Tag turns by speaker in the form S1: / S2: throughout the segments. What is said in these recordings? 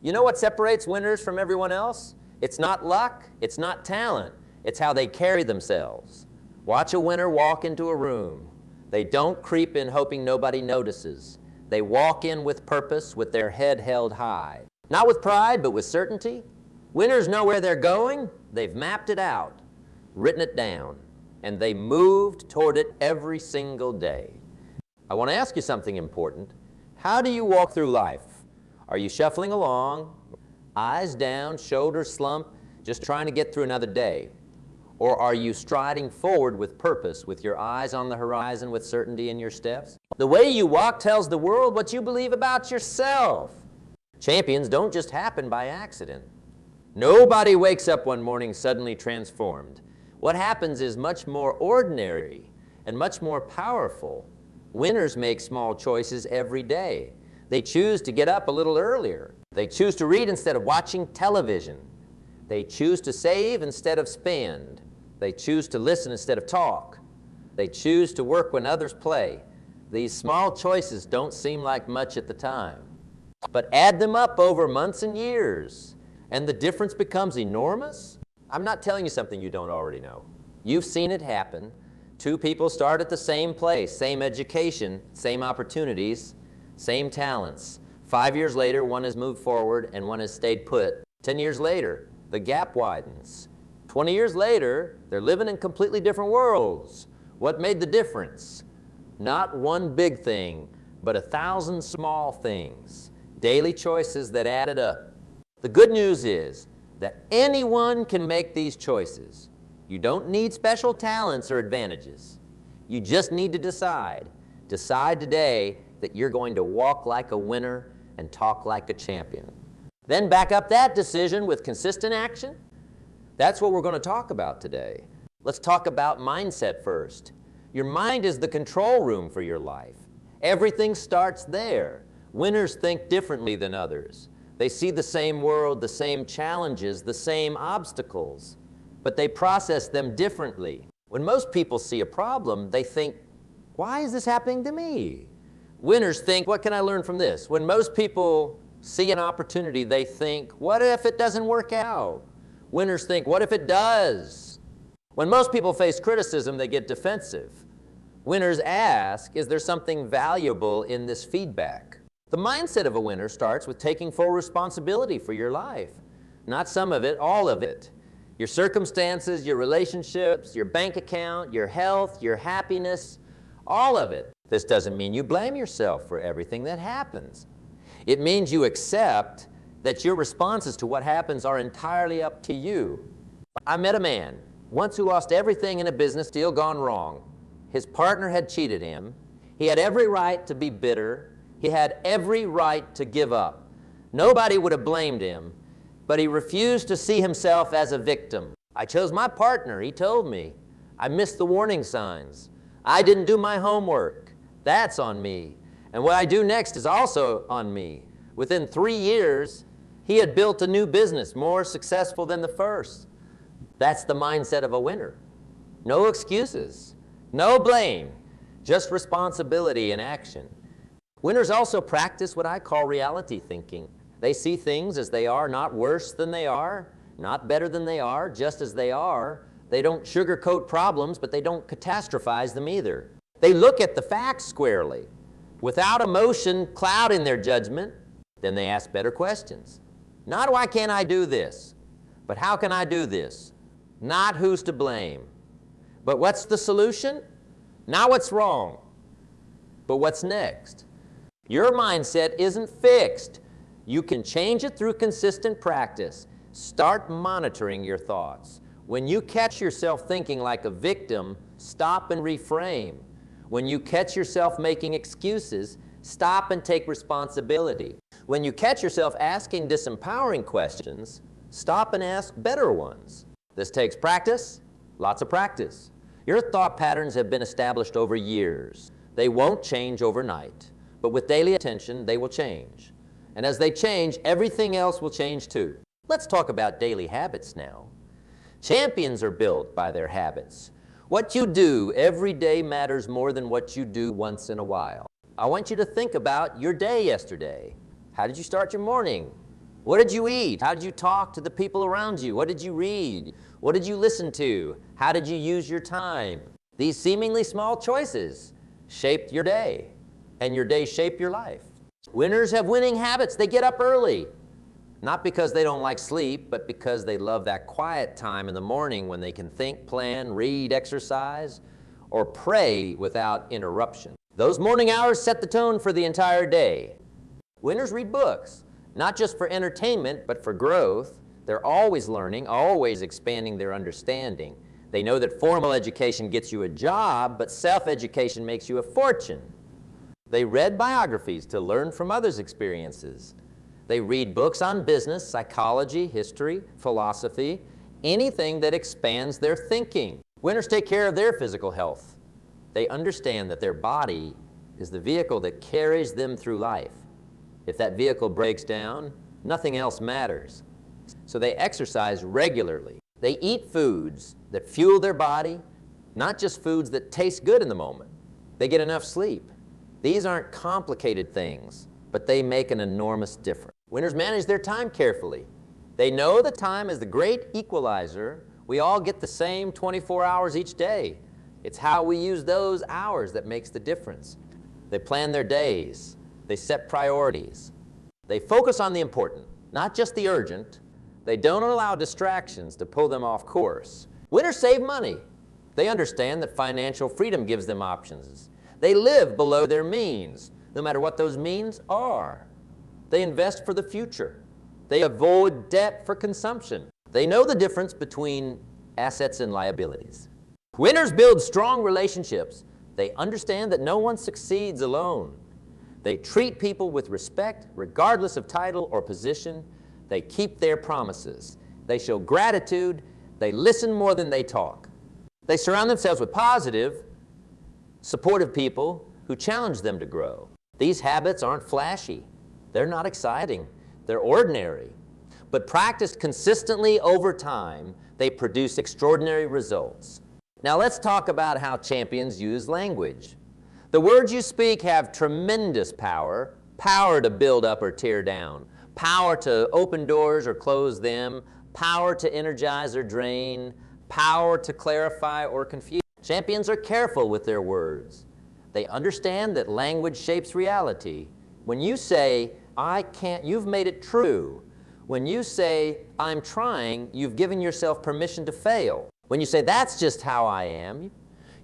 S1: You know what separates winners from everyone else? It's not luck, it's not talent, it's how they carry themselves. Watch a winner walk into a room. They don't creep in hoping nobody notices. They walk in with purpose, with their head held high. Not with pride, but with certainty. Winners know where they're going. They've mapped it out, written it down, and they moved toward it every single day. I want to ask you something important. How do you walk through life? Are you shuffling along, eyes down, shoulders slumped, just trying to get through another day? Or are you striding forward with purpose, with your eyes on the horizon, with certainty in your steps? The way you walk tells the world what you believe about yourself. Champions don't just happen by accident. Nobody wakes up one morning suddenly transformed. What happens is much more ordinary and much more powerful. Winners make small choices every day. They choose to get up a little earlier. They choose to read instead of watching television. They choose to save instead of spend. They choose to listen instead of talk. They choose to work when others play. These small choices don't seem like much at the time, but add them up over months and years, and the difference becomes enormous. I'm not telling you something you don't already know. You've seen it happen. Two people start at the same place, same education, same opportunities, same talents. 5 years later, one has moved forward and one has stayed put. 10 years later, the gap widens. 20 years later, they're living in completely different worlds. What made the difference? Not one big thing, but 1,000 small things. Daily choices that added up. The good news is that anyone can make these choices. You don't need special talents or advantages. You just need to decide. Decide today that you're going to walk like a winner and talk like a champion. Then back up that decision with consistent action. That's what we're going to talk about today. Let's talk about mindset first. Your mind is the control room for your life. Everything starts there. Winners think differently than others. They see the same world, the same challenges, the same obstacles, but they process them differently. When most people see a problem, they think, why is this happening to me? Winners think, what can I learn from this? When most people see an opportunity, they think, what if it doesn't work out? Winners think, what if it does? When most people face criticism, they get defensive. Winners ask, is there something valuable in this feedback? The mindset of a winner starts with taking full responsibility for your life. Not some of it, all of it. Your circumstances, your relationships, your bank account, your health, your happiness, all of it. This doesn't mean you blame yourself for everything that happens. It means you accept that your responses to what happens are entirely up to you. I met a man once who lost everything in a business deal gone wrong. His partner had cheated him. He had every right to be bitter. He had every right to give up. Nobody would have blamed him, but he refused to see himself as a victim. I chose my partner, he told me. I missed the warning signs. I didn't do my homework. That's on me. And what I do next is also on me. Within 3 years, he had built a new business more successful than the first. That's the mindset of a winner. No excuses, no blame, just responsibility and action. Winners also practice what I call reality thinking. They see things as they are, not worse than they are, not better than they are, just as they are. They don't sugarcoat problems, but they don't catastrophize them either. They look at the facts squarely, without emotion clouding their judgment. Then they ask better questions. Not why can't I do this, but how can I do this? Not who's to blame, but what's the solution? Not what's wrong, but what's next. Your mindset isn't fixed. You can change it through consistent practice. Start monitoring your thoughts. When you catch yourself thinking like a victim, stop and reframe. When you catch yourself making excuses, stop and take responsibility. When you catch yourself asking disempowering questions, stop and ask better ones. This takes practice, lots of practice. Your thought patterns have been established over years. They won't change overnight, but with daily attention, they will change. And as they change, everything else will change too. Let's talk about daily habits now. Champions are built by their habits. What you do every day matters more than what you do once in a while. I want you to think about your day yesterday. How did you start your morning? What did you eat? How did you talk to the people around you? What did you read? What did you listen to? How did you use your time? These seemingly small choices shaped your day, and your day shaped your life. Winners have winning habits. They get up early, not because they don't like sleep, but because they love that quiet time in the morning when they can think, plan, read, exercise, or pray without interruption. Those morning hours set the tone for the entire day. Winners read books, not just for entertainment, but for growth. They're always learning, always expanding their understanding. They know that formal education gets you a job, but self-education makes you a fortune. They read biographies to learn from others' experiences. They read books on business, psychology, history, philosophy, anything that expands their thinking. Winners take care of their physical health. They understand that their body is the vehicle that carries them through life. If that vehicle breaks down, nothing else matters. So they exercise regularly. They eat foods that fuel their body, not just foods that taste good in the moment. They get enough sleep. These aren't complicated things, but they make an enormous difference. Winners manage their time carefully. They know that time is the great equalizer. We all get the same 24 hours each day. It's how we use those hours that makes the difference. They plan their days. They set priorities. They focus on the important, not just the urgent. They don't allow distractions to pull them off course. Winners save money. They understand that financial freedom gives them options. They live below their means, no matter what those means are. They invest for the future. They avoid debt for consumption. They know the difference between assets and liabilities. Winners build strong relationships. They understand that no one succeeds alone. They treat people with respect, regardless of title or position. They keep their promises. They show gratitude. They listen more than they talk. They surround themselves with positive, supportive people who challenge them to grow. These habits aren't flashy. They're not exciting. They're ordinary. But practiced consistently over time, they produce extraordinary results. Now let's talk about how champions use language. The words you speak have tremendous power, power to build up or tear down, power to open doors or close them, power to energize or drain, power to clarify or confuse. Champions are careful with their words. They understand that language shapes reality. When you say, I can't, you've made it true. When you say, I'm trying, you've given yourself permission to fail. When you say, that's just how I am,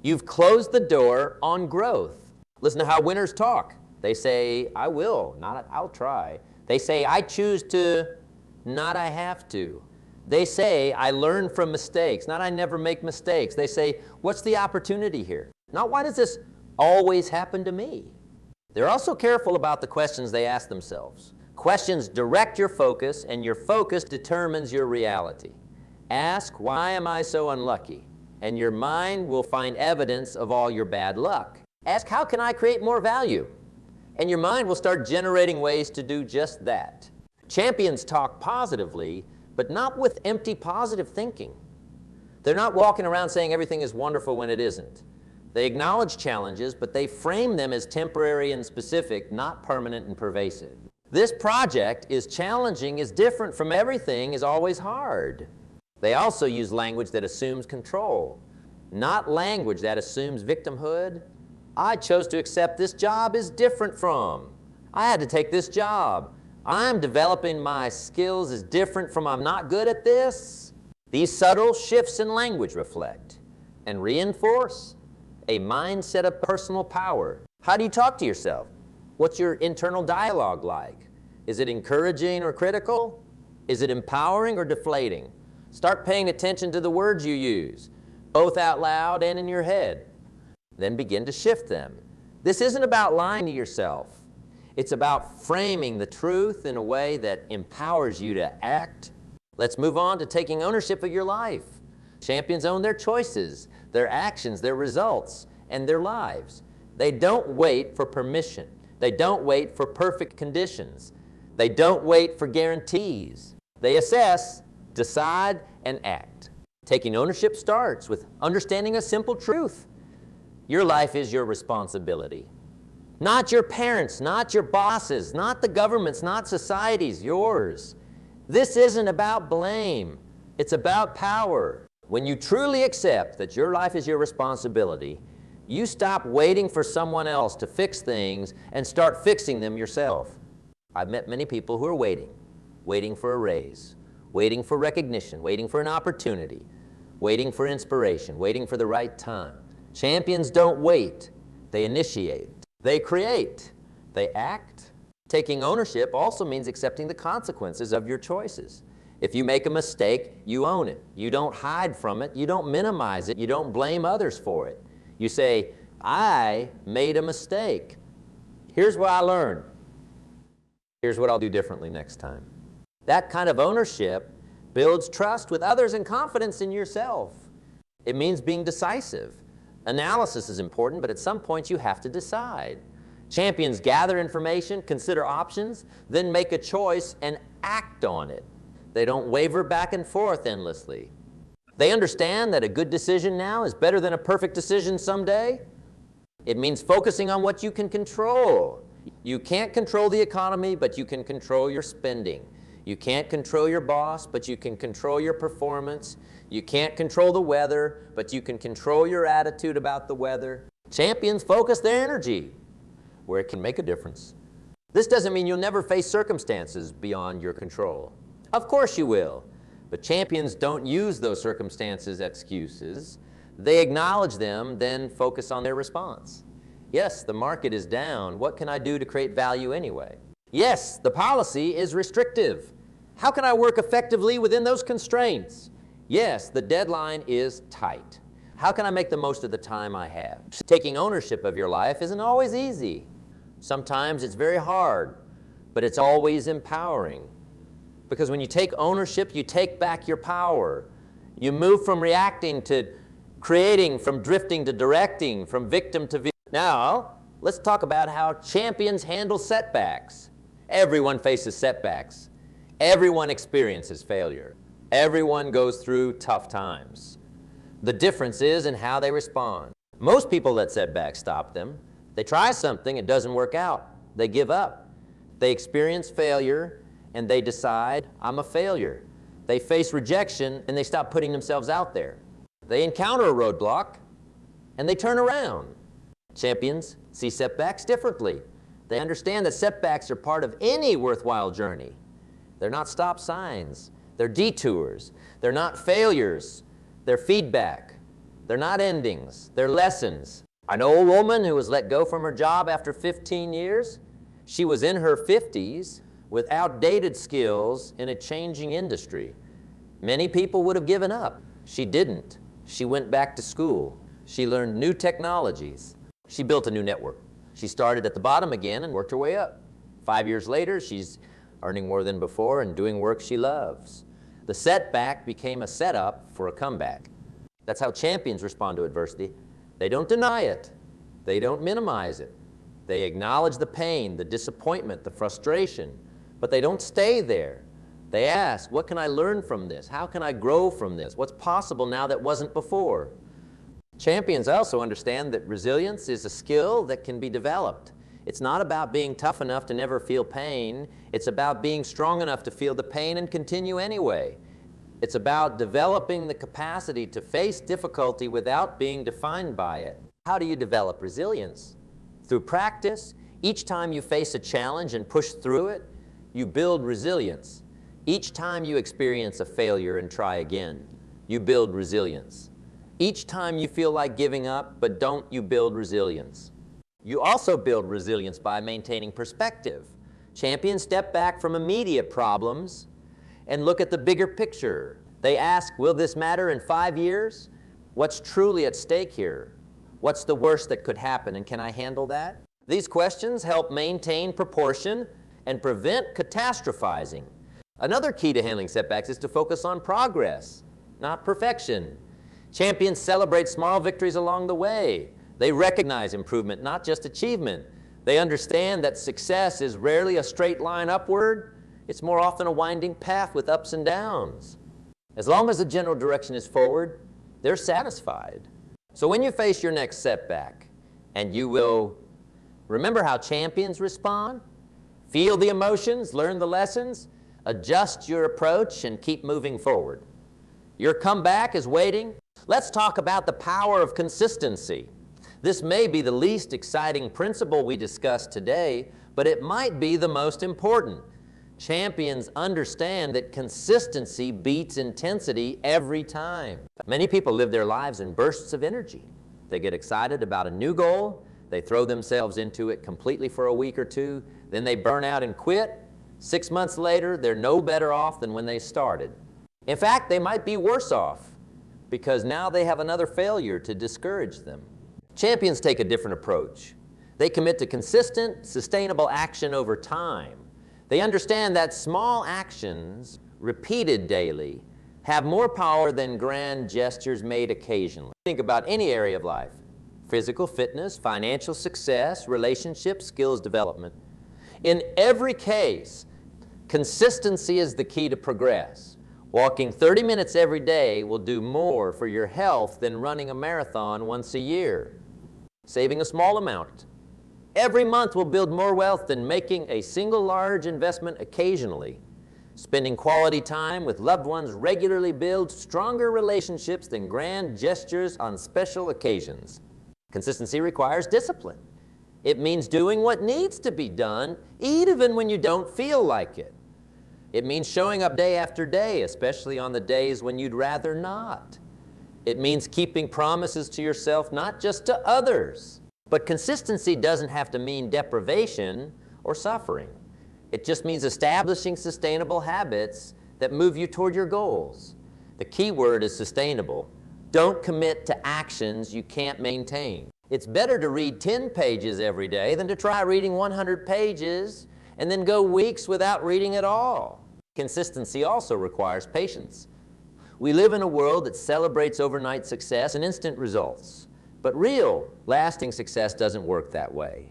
S1: you've closed the door on growth. Listen to how winners talk. They say, I will, not I'll try. They say, I choose to, not I have to. They say, I learn from mistakes, not I never make mistakes. They say, what's the opportunity here? Not why does this always happen to me? They're also careful about the questions they ask themselves. Questions direct your focus, and your focus determines your reality. Ask, why am I so unlucky? And your mind will find evidence of all your bad luck. Ask, how can I create more value? And your mind will start generating ways to do just that. Champions talk positively, but not with empty positive thinking. They're not walking around saying everything is wonderful when it isn't. They acknowledge challenges, but they frame them as temporary and specific, not permanent and pervasive. This project is challenging, is different from everything, is always hard. They also use language that assumes control, not language that assumes victimhood. I chose to accept this job is different from. I had to take this job. I'm developing my skills is different from I'm not good at this. These subtle shifts in language reflect and reinforce a mindset of personal power. How do you talk to yourself? What's your internal dialogue like? Is it encouraging or critical? Is it empowering or deflating? Start paying attention to the words you use, both out loud and in your head. Then begin to shift them. This isn't about lying to yourself. It's about framing the truth in a way that empowers you to act. Let's move on to taking ownership of your life. Champions own their choices, their actions, their results, and their lives. They don't wait for permission. They don't wait for perfect conditions. They don't wait for guarantees. They assess, decide, and act. Taking ownership starts with understanding a simple truth. Your life is your responsibility. Not your parents, not your bosses, not the government's, not society's, yours. This isn't about blame. It's about power. When you truly accept that your life is your responsibility, you stop waiting for someone else to fix things and start fixing them yourself. I've met many people who are waiting for a raise, waiting for recognition, waiting for an opportunity, waiting for inspiration, waiting for the right time. Champions don't wait. They initiate. They create. They act. Taking ownership also means accepting the consequences of your choices. If you make a mistake, you own it. You don't hide from it. You don't minimize it. You don't blame others for it. You say, I made a mistake. Here's what I learned. Here's what I'll do differently next time. That kind of ownership builds trust with others and confidence in yourself. It means being decisive. Analysis is important, but at some point you have to decide. Champions gather information, consider options, then make a choice and act on it. They don't waver back and forth endlessly. They understand that a good decision now is better than a perfect decision someday. It means focusing on what you can control. You can't control the economy, but you can control your spending. You can't control your boss, but you can control your performance. You can't control the weather, but you can control your attitude about the weather. Champions focus their energy where it can make a difference. This doesn't mean you'll never face circumstances beyond your control. Of course you will, but champions don't use those circumstances as excuses. They acknowledge them, then focus on their response. Yes, the market is down. What can I do to create value anyway? Yes, the policy is restrictive. How can I work effectively within those constraints? Yes, the deadline is tight. How can I make the most of the time I have? Taking ownership of your life isn't always easy. Sometimes it's very hard, but it's always empowering. Because when you take ownership, you take back your power. You move from reacting to creating, from drifting to directing, from victim to victim. Now, let's talk about how champions handle setbacks. Everyone faces setbacks. Everyone experiences failure. Everyone goes through tough times. The difference is in how they respond. Most people let setbacks stop them. They try something, it doesn't work out. They give up. They experience failure, and they decide, I'm a failure. They face rejection, and they stop putting themselves out there. They encounter a roadblock, and they turn around. Champions see setbacks differently. They understand that setbacks are part of any worthwhile journey. They're not stop signs. They're detours. They're not failures. They're feedback. They're not endings. They're lessons. I know a woman who was let go from her job after 15 years. She was in her 50s with outdated skills in a changing industry. Many people would have given up. She didn't. She went back to school. She learned new technologies. She built a new network. She started at the bottom again and worked her way up. 5 years later, she's earning more than before and doing work she loves. The setback became a setup for a comeback. That's how champions respond to adversity. They don't deny it. They don't minimize it. They acknowledge the pain, the disappointment, the frustration, but they don't stay there. They ask, what can I learn from this? How can I grow from this? What's possible now that wasn't before? Champions also understand that resilience is a skill that can be developed. It's not about being tough enough to never feel pain. It's about being strong enough to feel the pain and continue anyway. It's about developing the capacity to face difficulty without being defined by it. How do you develop resilience? Through practice. Each time you face a challenge and push through it, you build resilience. Each time you experience a failure and try again, you build resilience. Each time you feel like giving up, but don't, you build resilience. You also build resilience by maintaining perspective. Champions step back from immediate problems and look at the bigger picture. They ask, will this matter in 5 years? What's truly at stake here? What's the worst that could happen, and can I handle that? These questions help maintain proportion and prevent catastrophizing. Another key to handling setbacks is to focus on progress, not perfection. Champions celebrate small victories along the way. They recognize improvement, not just achievement. They understand that success is rarely a straight line upward. It's more often a winding path with ups and downs. As long as the general direction is forward, they're satisfied. So when you face your next setback, and you will remember how champions respond, feel the emotions, learn the lessons, Adjust your approach and keep moving forward. Your comeback is waiting. Let's talk about the power of consistency. This may be the least exciting principle we discussed today, but it might be the most important. Champions understand that consistency beats intensity every time. Many people live their lives in bursts of energy. They get excited about a new goal, they throw themselves into it completely for a week or two, then they burn out and quit. 6 months later, they're no better off than when they started. In fact, they might be worse off because now they have another failure to discourage them. Champions take a different approach. They commit to consistent, sustainable action over time. They understand that small actions, repeated daily, have more power than grand gestures made occasionally. Think about any area of life: physical fitness, financial success, relationships, skills development. In every case, consistency is the key to progress. Walking 30 minutes every day will do more for your health than running a marathon once a year. Saving a small amount every month will build more wealth than making a single large investment occasionally. Spending quality time with loved ones regularly builds stronger relationships than grand gestures on special occasions. Consistency requires discipline. It means doing what needs to be done, even when you don't feel like it. It means showing up day after day, especially on the days when you'd rather not. It means keeping promises to yourself, not just to others. But consistency doesn't have to mean deprivation or suffering. It just means establishing sustainable habits that move you toward your goals. The key word is sustainable. Don't commit to actions you can't maintain. It's better to read 10 pages every day than to try reading 100 pages and then go weeks without reading at all. Consistency also requires patience. We live in a world that celebrates overnight success and instant results. But real, lasting success doesn't work that way.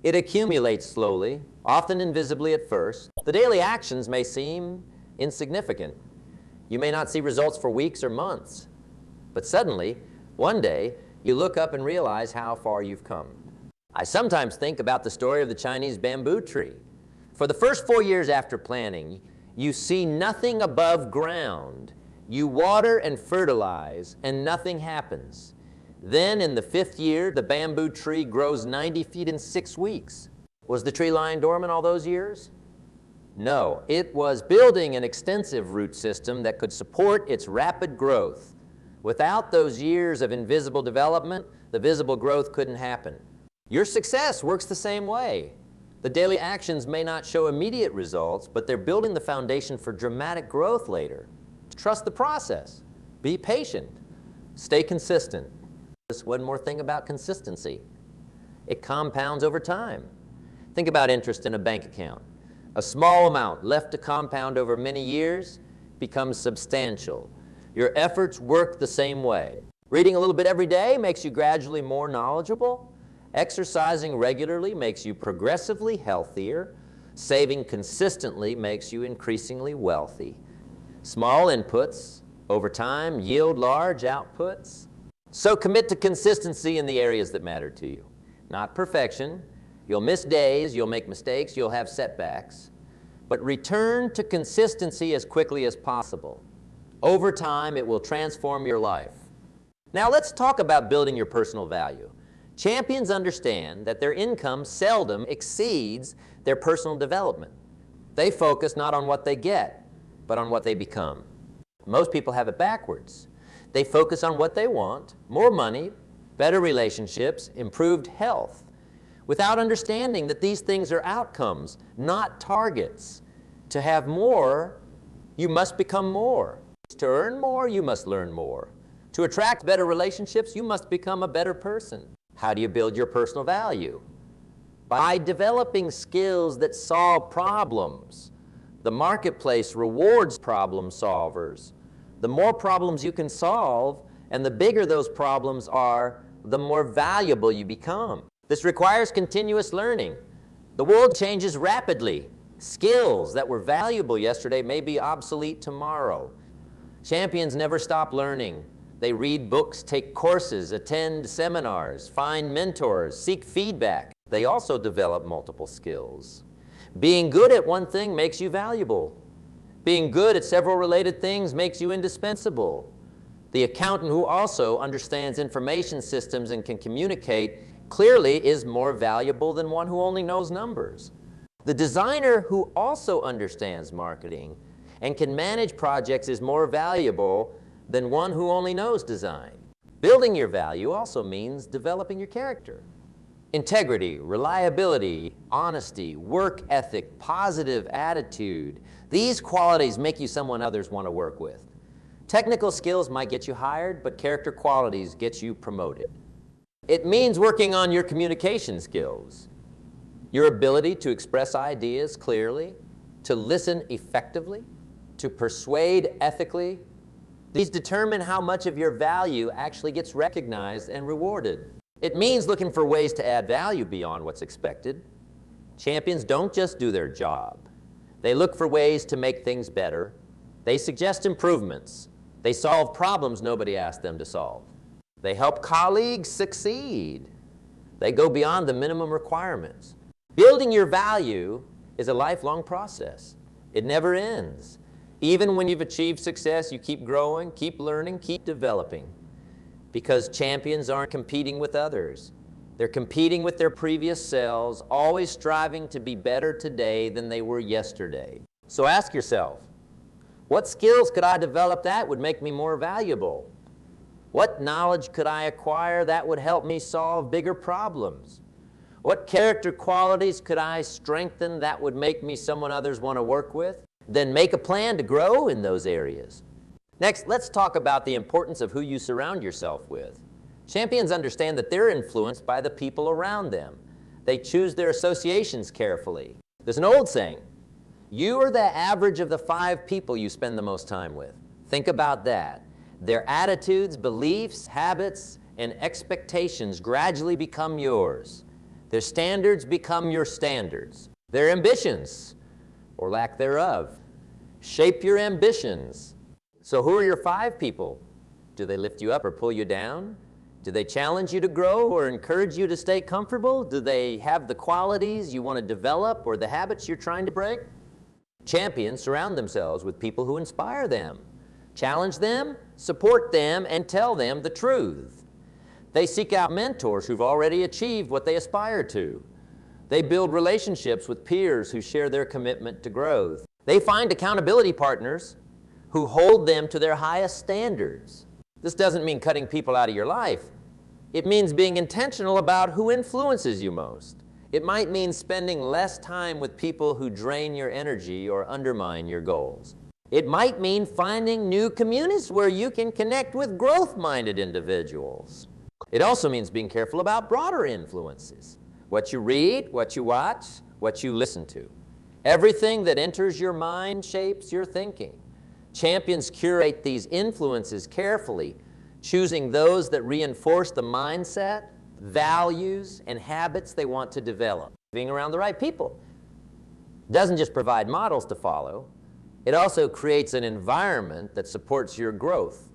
S1: It accumulates slowly, often invisibly at first. The daily actions may seem insignificant. You may not see results for weeks or months. But suddenly, one day, you look up and realize how far you've come. I sometimes think about the story of the Chinese bamboo tree. For the first 4 years after planting, you see nothing above ground. You water and fertilize, and nothing happens. Then in the 5th year, the bamboo tree grows 90 feet in 6 weeks. Was the tree lying dormant all those years? No, it was building an extensive root system that could support its rapid growth. Without those years of invisible development, the visible growth couldn't happen. Your success works the same way. The daily actions may not show immediate results, but they're building the foundation for dramatic growth later. Trust the process. Be patient. Stay consistent. Just one more thing about consistency. It compounds over time. Think about interest in a bank account. A small amount left to compound over many years becomes substantial. Your efforts work the same way. Reading a little bit every day makes you gradually more knowledgeable. Exercising regularly makes you progressively healthier. Saving consistently makes you increasingly wealthy. Small inputs over time yield large outputs. So commit to consistency in the areas that matter to you. Not perfection. You'll miss days, you'll make mistakes, you'll have setbacks. But return to consistency as quickly as possible. Over time, it will transform your life. Now let's talk about building your personal value. Champions understand that their income seldom exceeds their personal development. They focus not on what they get, but on what they become. Most people have it backwards. They focus on what they want: more money, better relationships, improved health, without understanding that these things are outcomes, not targets. To have more, you must become more. To earn more, you must learn more. To attract better relationships, you must become a better person. How do you build your personal value? By developing skills that solve problems. The marketplace rewards problem solvers. The more problems you can solve, and the bigger those problems are, the more valuable you become. This requires continuous learning. The world changes rapidly. Skills that were valuable yesterday may be obsolete tomorrow. Champions never stop learning. They read books, take courses, attend seminars, find mentors, seek feedback. They also develop multiple skills. Being good at one thing makes you valuable. Being good at several related things makes you indispensable. The accountant who also understands information systems and can communicate clearly is more valuable than one who only knows numbers. The designer who also understands marketing and can manage projects is more valuable than one who only knows design. Building your value also means developing your character. Integrity, reliability, honesty, work ethic, positive attitude. These qualities make you someone others want to work with. Technical skills might get you hired, but character qualities get you promoted. It means working on your communication skills, your ability to express ideas clearly, to listen effectively, to persuade ethically. These determine how much of your value actually gets recognized and rewarded. It means looking for ways to add value beyond what's expected. Champions don't just do their job. They look for ways to make things better. They suggest improvements. They solve problems nobody asked them to solve. They help colleagues succeed. They go beyond the minimum requirements. Building your value is a lifelong process. It never ends. Even when you've achieved success, you keep growing, keep learning, keep developing. Because champions aren't competing with others. They're competing with their previous selves, always striving to be better today than they were yesterday. So ask yourself, what skills could I develop that would make me more valuable? What knowledge could I acquire that would help me solve bigger problems? What character qualities could I strengthen that would make me someone others want to work with? Then make a plan to grow in those areas. Next, let's talk about the importance of who you surround yourself with. Champions understand that they're influenced by the people around them. They choose their associations carefully. There's an old saying, you are the average of the 5 people you spend the most time with. Think about that. Their attitudes, beliefs, habits, and expectations gradually become yours. Their standards become your standards. Their ambitions, or lack thereof, shape your ambitions. So who are your 5 people? Do they lift you up or pull you down? Do they challenge you to grow or encourage you to stay comfortable? Do they have the qualities you want to develop or the habits you're trying to break? Champions surround themselves with people who inspire them, challenge them, support them, and tell them the truth. They seek out mentors who've already achieved what they aspire to. They build relationships with peers who share their commitment to growth. They find accountability partners who hold them to their highest standards. This doesn't mean cutting people out of your life. It means being intentional about who influences you most. It might mean spending less time with people who drain your energy or undermine your goals. It might mean finding new communities where you can connect with growth-minded individuals. It also means being careful about broader influences. What you read, what you watch, what you listen to. Everything that enters your mind shapes your thinking. Champions curate these influences carefully, choosing those that reinforce the mindset, values, and habits they want to develop. Being around the right people doesn't just provide models to follow, it also creates an environment that supports your growth.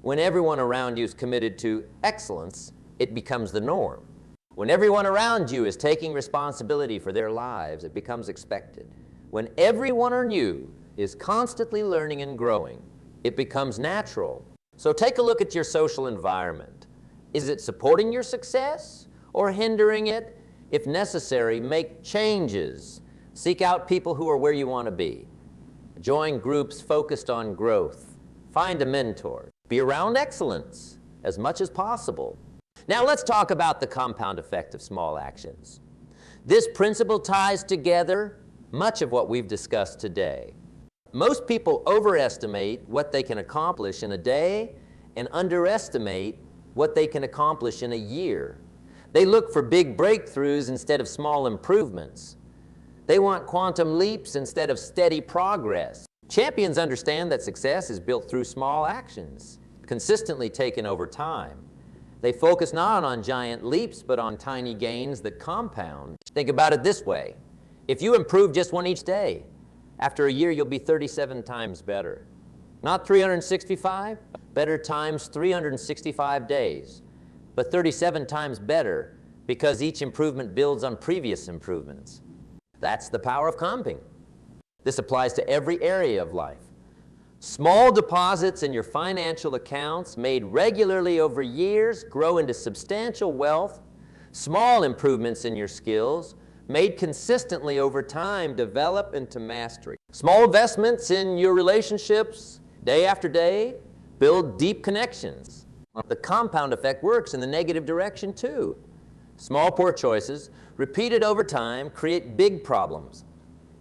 S1: When everyone around you is committed to excellence, it becomes the norm. When everyone around you is taking responsibility for their lives, it becomes expected. When everyone around you is constantly learning and growing, it becomes natural. So take a look at your social environment. Is it supporting your success or hindering it? If necessary, make changes. Seek out people who are where you want to be. Join groups focused on growth. Find a mentor. Be around excellence as much as possible. Now let's talk about the compound effect of small actions. This principle ties together much of what we've discussed today. Most people overestimate what they can accomplish in a day and underestimate what they can accomplish in a year. They look for big breakthroughs instead of small improvements. They want quantum leaps instead of steady progress. Champions understand that success is built through small actions, consistently taken over time. They focus not on giant leaps, but on tiny gains that compound. Think about it this way. If you improve just one each day, after a year you'll be 37 times better. Not 365, better times 365 days, but 37 times better because each improvement builds on previous improvements. That's the power of comping. This applies to every area of life. Small deposits in your financial accounts made regularly over years grow into substantial wealth. Small improvements in your skills made consistently over time develop into mastery. Small investments in your relationships day after day build deep connections. The compound effect works in the negative direction too. Small poor choices repeated over time create big problems.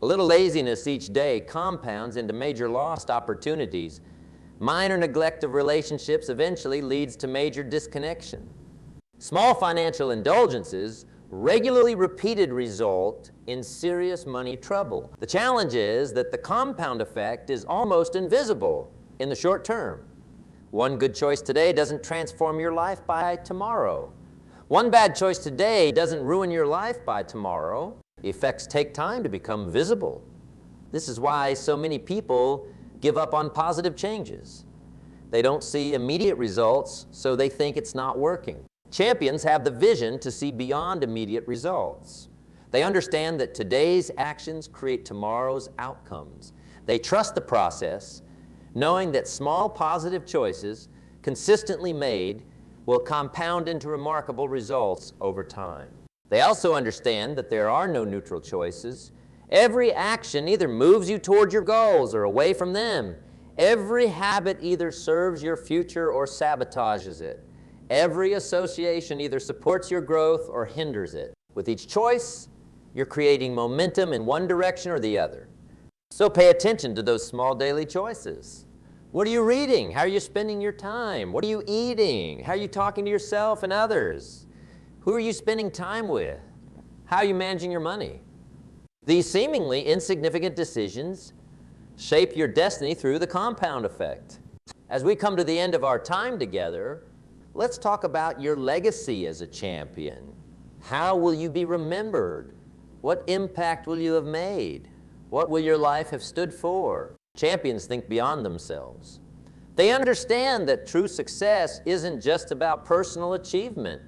S1: A little laziness each day compounds into major lost opportunities. Minor neglect of relationships eventually leads to major disconnection. Small financial indulgences regularly repeated result in serious money trouble. The challenge is that the compound effect is almost invisible in the short term. One good choice today doesn't transform your life by tomorrow. One bad choice today doesn't ruin your life by tomorrow. The effects take time to become visible. This is why so many people give up on positive changes. They don't see immediate results, so they think it's not working. Champions have the vision to see beyond immediate results. They understand that today's actions create tomorrow's outcomes. They trust the process, knowing that small positive choices consistently made will compound into remarkable results over time. They also understand that there are no neutral choices. Every action either moves you toward your goals or away from them. Every habit either serves your future or sabotages it. Every association either supports your growth or hinders it. With each choice, you're creating momentum in one direction or the other. So pay attention to those small daily choices. What are you reading? How are you spending your time? What are you eating? How are you talking to yourself and others? Who are you spending time with? How are you managing your money? These seemingly insignificant decisions shape your destiny through the compound effect. As we come to the end of our time together, let's talk about your legacy as a champion. How will you be remembered? What impact will you have made? What will your life have stood for? Champions think beyond themselves. They understand that true success isn't just about personal achievement.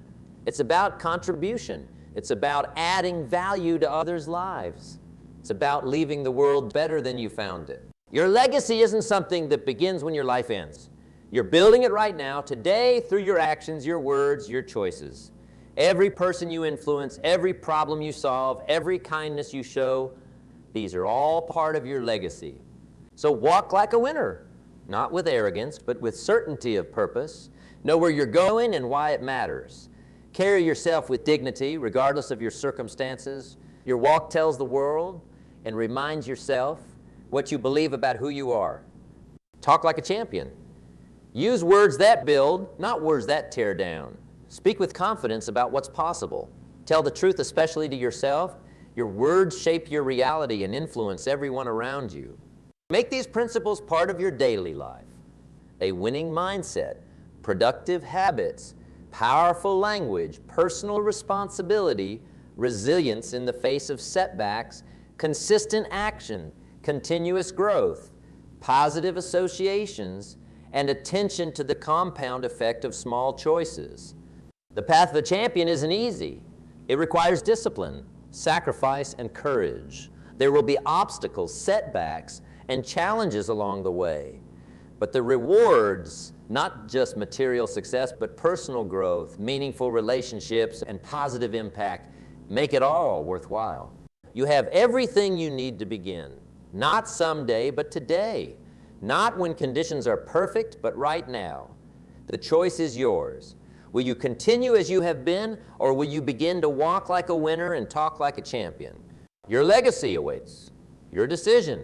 S1: It's about contribution. It's about adding value to others' lives. It's about leaving the world better than you found it. Your legacy isn't something that begins when your life ends. You're building it right now, today, through your actions, your words, your choices. Every person you influence, every problem you solve, every kindness you show, these are all part of your legacy. So walk like a winner, not with arrogance, but with certainty of purpose. Know where you're going and why it matters. Carry yourself with dignity, regardless of your circumstances. Your walk tells the world and reminds yourself what you believe about who you are. Talk like a champion. Use words that build, not words that tear down. Speak with confidence about what's possible. Tell the truth, especially to yourself. Your words shape your reality and influence everyone around you. Make these principles part of your daily life. A winning mindset, productive habits, powerful language, personal responsibility, resilience in the face of setbacks, consistent action, continuous growth, positive associations, and attention to the compound effect of small choices. The path of a champion isn't easy. It requires discipline, sacrifice, and courage. There will be obstacles, setbacks, and challenges along the way. But the rewards, not just material success, but personal growth, meaningful relationships, and positive impact, make it all worthwhile. You have everything you need to begin. Not someday, but today. Not when conditions are perfect, but right now. The choice is yours. Will you continue as you have been, or will you begin to walk like a winner and talk like a champion? Your legacy awaits. Your decision.